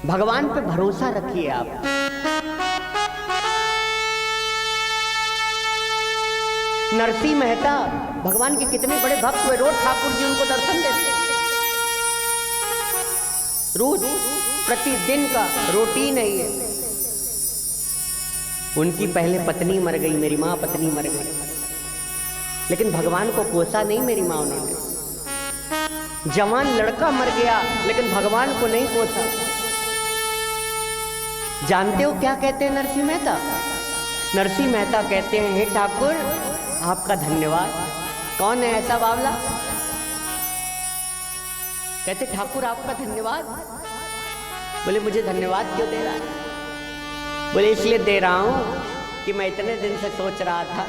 भगवान पे भरोसा रखिए आप। नरसिंह मेहता भगवान के कितने बड़े भक्त हुए, रोज ठाकुर जी उनको दर्शन देते, रोज प्रतिदिन का रूटीन है ये। उनकी पहले पत्नी मर गई, मेरी माँ पत्नी मर गई, लेकिन भगवान को कोसा नहीं मेरी माँ उन्होंने। जवान लड़का मर गया लेकिन भगवान को नहीं कोसा। जानते हो क्या कहते हैं नरसिंह मेहता? नरसिंह मेहता कहते हैं, हे ठाकुर आपका धन्यवाद। कौन है ऐसा बावला? कहते ठाकुर आपका धन्यवाद। बोले मुझे धन्यवाद क्यों दे रहा है? बोले इसलिए दे रहा हूं कि मैं इतने दिन से सोच रहा था,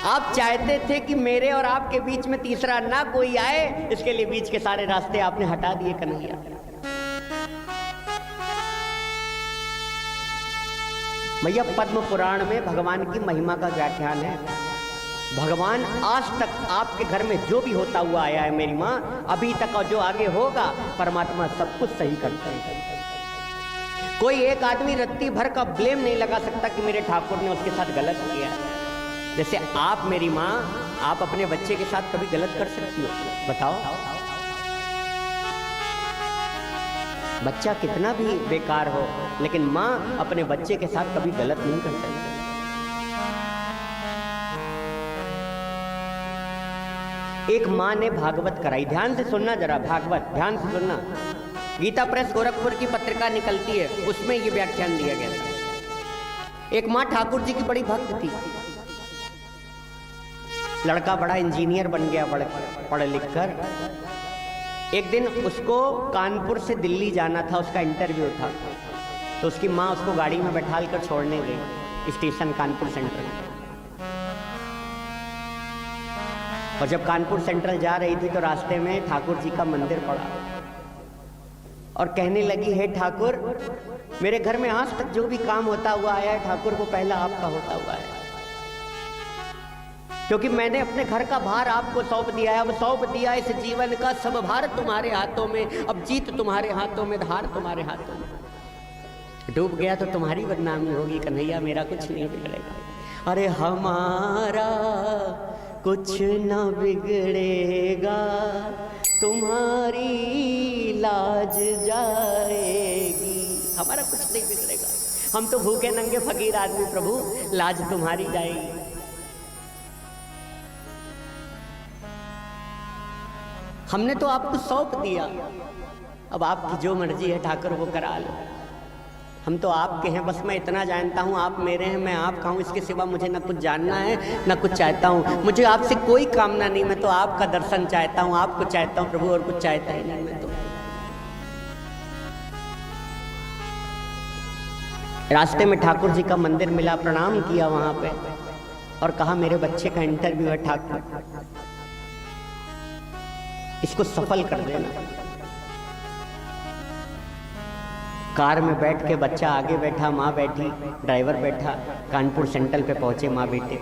आप चाहते थे कि मेरे और आपके बीच में तीसरा ना कोई आए, इसके लिए बीच के सारे रास्ते आपने हटा दिए कन्हैया। भैया पद्म पुराण में भगवान की महिमा का व्याख्यान है। भगवान आज तक आपके घर में जो भी होता हुआ आया है मेरी माँ, अभी तक और जो आगे होगा, परमात्मा सब कुछ सही करता है। कोई एक आदमी रत्ती भर का ब्लेम नहीं लगा सकता कि मेरे ठाकुर ने उसके साथ गलत किया है। जैसे आप मेरी माँ, आप अपने बच्चे के साथ कभी गलत कर सकती हो? बताओ। बच्चा कितना भी बेकार हो, लेकिन माँ अपने बच्चे के साथ कभी गलत नहीं कर सकती। एक माँ ने भागवत कराई, ध्यान से सुनना जरा, भागवत ध्यान से सुनना। गीता प्रेस गोरखपुर की पत्रिका निकलती है, उसमें ये व्याख्यान दिया गया था। एक माँ ठाकुर जी की बड़ी भक्त थी। लड़का बड़ा इंजीनियर बन गया, पढ़ लिख कर। एक दिन उसको कानपुर से दिल्ली जाना था, उसका इंटरव्यू था, तो उसकी माँ उसको गाड़ी में बैठाल कर छोड़ने गई स्टेशन कानपुर सेंट्रल। और जब कानपुर सेंट्रल जा रही थी तो रास्ते में ठाकुर जी का मंदिर पड़ा और कहने लगी, हे ठाकुर मेरे घर में आज तक जो भी काम होता हुआ आया है, ठाकुर वो पहला आपका होता हुआ है, क्योंकि मैंने अपने घर का भार आपको सौंप दिया है। अब सौंप दिया इस जीवन का सब भार तुम्हारे हाथों में, अब जीत तुम्हारे हाथों में, धार तुम्हारे हाथों में। डूब गया तो तुम्हारी बदनामी होगी कन्हैया, मेरा कुछ नहीं बिगड़ेगा। अरे हमारा कुछ न बिगड़ेगा, तुम्हारी लाज जाएगी। हमारा कुछ नहीं बिगड़ेगा, हम तो भूखे नंगे फकीर आदमी, प्रभु लाज तुम्हारी जाएगी। हमने तो आपको सौंप दिया, अब आपकी जो मर्जी है ठाकुर वो करा लो। हम तो आपके हैं, बस मैं इतना जानता हूँ आप मेरे हैं, मैं आपका हूँ, इसके सिवा मुझे न कुछ जानना है न कुछ चाहता हूँ। मुझे आपसे कोई कामना नहीं, मैं तो आपका दर्शन चाहता हूँ, आपको चाहता हूँ प्रभु, और कुछ चाहता ही नहीं मैं तो। रास्ते में ठाकुर जी का मंदिर मिला, प्रणाम किया वहां पे और कहा मेरे बच्चे का इंटरव्यू है ठाकुर, इसको सफल कर देना। कार में बैठ के बच्चा आगे बैठा, माँ बैठी, ड्राइवर बैठा। कानपुर सेंट्रल पे पहुंचे माँ बेटे।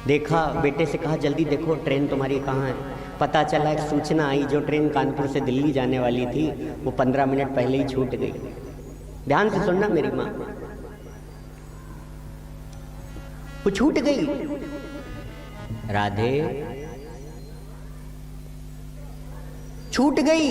देखा, बेटे से कहा जल्दी देखो ट्रेन तुम्हारी कहाँ है। पता चला एक सूचना आई, जो ट्रेन कानपुर से दिल्ली जाने वाली थी वो 15 मिनट पहले ही छूट गई। ध्यान से सुनना मेरी माँ, वो छूट गई। राधे, छूट गई।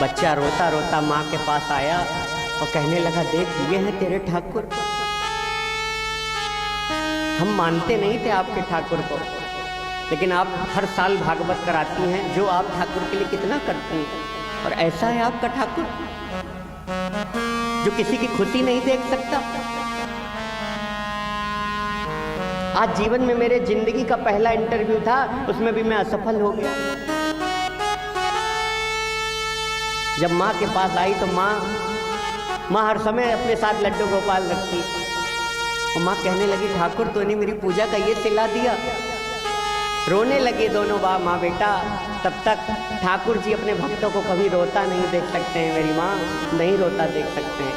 बच्चा रोता रोता माँ के पास आया और कहने लगा, देख ये हैं तेरे ठाकुर। हम मानते नहीं थे आपके ठाकुर को, लेकिन आप हर साल भागवत कराती हैं, जो आप ठाकुर के लिए कितना करती हैं, और ऐसा है आपका ठाकुर जो किसी की खुशी नहीं देख सकता। आज जीवन में मेरे जिंदगी का पहला इंटरव्यू था, उसमें भी मैं असफल हो गया। जब माँ के पास आई तो माँ हर समय अपने साथ लड्डू गोपाल रखती, और माँ कहने लगी, ठाकुर तूने मेरी पूजा का ये सिला दिया। रोने लगे दोनों माँ बेटा। तब तक ठाकुर जी अपने भक्तों को कभी रोता नहीं देख सकते हैं, मेरी माँ नहीं रोता देख सकते हैं।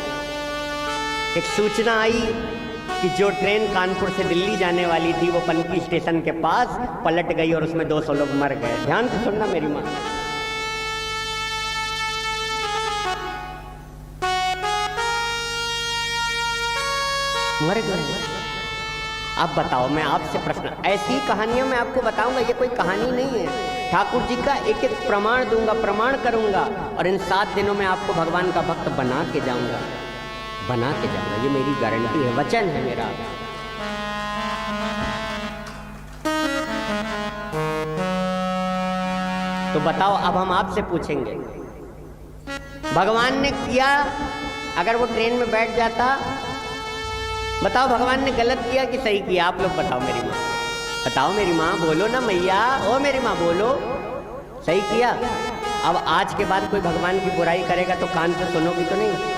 एक सूचना आई कि जो ट्रेन कानपुर से दिल्ली जाने वाली थी वो पनकी स्टेशन के पास पलट गई और उसमें 200 लोग मर गए। ध्यान से सुनना मेरी माँ। मर गए। अब बताओ, मैं आपसे प्रश्न, ऐसी कहानियां मैं आपको बताऊंगा, ये कोई कहानी नहीं है। ठाकुर जी का एक एक प्रमाण दूंगा, प्रमाण करूंगा, और इन 7 दिनों में आपको भगवान का भक्त बना के जाऊंगा, बना के जाऊंगा। ये मेरी गारंटी है, वचन है मेरा। तो बताओ, अब हम आपसे पूछेंगे, भगवान ने किया, अगर वो ट्रेन में बैठ जाता, बताओ भगवान ने गलत किया कि सही किया? आप लोग बताओ मेरी माँ, बताओ मेरी माँ, बोलो ना मैया, ओ मेरी माँ बोलो, सही किया। अब आज के बाद कोई भगवान की बुराई करेगा तो कान से सुनोगी तो नहीं?